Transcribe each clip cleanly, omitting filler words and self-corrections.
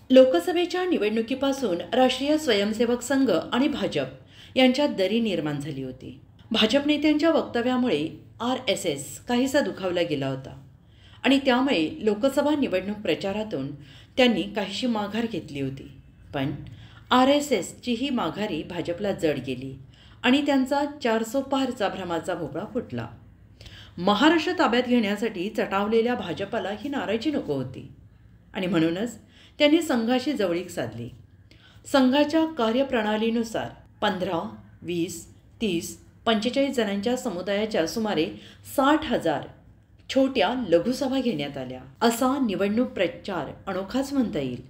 लोकसभेच्या निवडणुकीपासून राष्ट्रीय स्वयंसेवक संघ आणि भाजप यांच्यात दरी निर्माण झाली होती. भाजप नेत्यांच्या वक्तव्यामुळे RSS काहीसा दुखावला गेला होता आणि त्यामुळे लोकसभा निवडणूक प्रचारातून त्यांनी काहीशी माघार घेतली होती. पण RSSची ही माघारी भाजपला जड गेली आणि त्यांचा 400 पारचा भ्रमाचा भोपळा फुटला. महाराष्ट्र ताब्यात घेण्यासाठी चटावलेल्या भाजपला ही नाराजी नको होती आणि म्हणूनच त्यांनी संघाशी जवळीक साधली. संघाच्या कार्यप्रणालीनुसार 15, 20, 30, 45 जणांच्या समुदायाच्या सुमारे 60,000 छोट्या लघुसभा घेण्यात आल्या. असा निवडणूक प्रचार अनोखाच म्हणता येईल.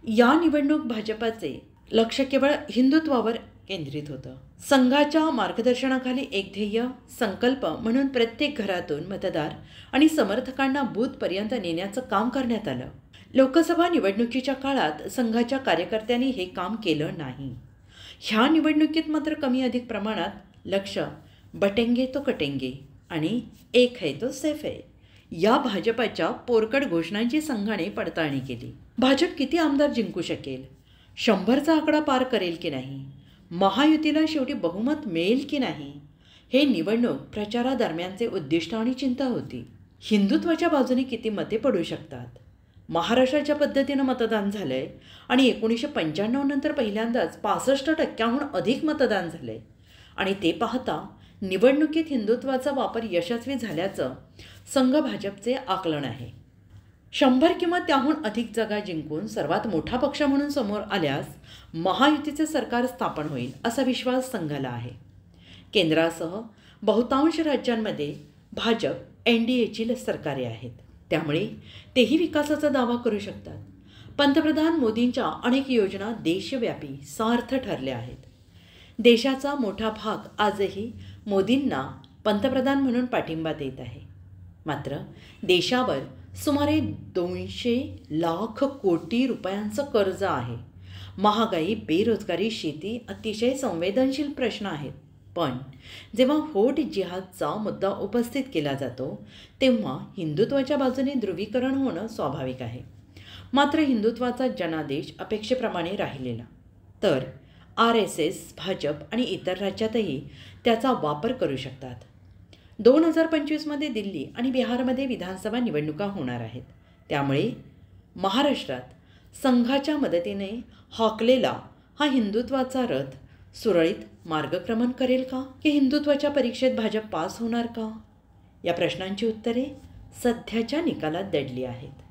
या निवडणूक भाजपाचे लक्ष केवळ हिंदुत्वावर केंद्रित होतं. संघाच्या मार्गदर्शनाखाली एक ध्येय संकल्प म्हणून प्रत्येक घरातून मतदार आणि समर्थकांना बूथपर्यंत नेण्याचं काम करण्यात आलं. लोकसभा निवडणुकीच्या काळात संघाच्या कार्यकर्त्यांनी हे काम केलं नाही. ह्या निवडणुकीत मात्र कमी अधिक प्रमाणात लक्ष बटेंगे तो कटेंगे आणि एक है तो सेफ है या भाजपाच्या पोरकड घोषणांची संघाने पडताळणी केली. भाजप किती आमदार जिंकू शकेल, 100चा आकडा पार करेल की नाही, महायुतीला शेवटी बहुमत मिळेल की नाही, हे निवडणूक प्रचारादरम्यानचे उद्दिष्ट आणि चिंता होती. हिंदुत्वाच्या बाजूने किती मते पडू शकतात, महाराष्ट्राच्या पद्धतीनं मतदान झालंय आणि 1995 नंतर पहिल्यांदाच 65% अधिक मतदान झालंय आणि ते पाहता निवडणुकीत हिंदुत्वाचा वापर यशस्वी झाल्याचं संघ भाजपचे आकलन आहे. 100 किंवा त्याहून अधिक जागा जिंकून सर्वात मोठा पक्ष म्हणून समोर आल्यास महायुतीचे सरकार स्थापन होईल असा विश्वास संघाला आहे. केंद्रासह बहुतांश राज्यांमध्ये भाजप NDAची सरकारे आहेत, त्यामुळे तेही विकासाचा दावा करू शकतात. पंतप्रधान मोदींच्या अनेक योजना देशव्यापी सार्थ ठरल्या आहेत. देशाचा मोठा भाग आजही मोदींना पंतप्रधान म्हणून पाठिंबा देत आहे. मात्र देशावर सुमारे 200 लाख कोटी रुपयांचं कर्ज आहे. महागाई, बेरोजगारी, शेती अतिशय संवेदनशील प्रश्न आहेत. पण जेव्हा व्होट जिहादचा मुद्दा उपस्थित केला जातो तेव्हा हिंदुत्वाच्या बाजूने ध्रुवीकरण होणं स्वाभाविक आहे. मात्र हिंदुत्वाचा जनादेश अपेक्षेप्रमाणे राहिलेला तर RSS, भाजप आणि इतर राज्यातही त्याचा वापर करू शकतात. 2025मध्ये दिल्ली आणि बिहारमध्ये विधानसभा निवडणुका होणार आहेत. त्यामुळे महाराष्ट्रात संघाच्या मदतीने हाकलेला हा हिंदुत्वाचा रथ सुरळीत मार्गक्रमण करेल का, की हिंदुत्वाच्या परीक्षेत भाजप पास होणार का, या प्रश्नांची उत्तरे सध्याच्या निकालात दडली आहेत.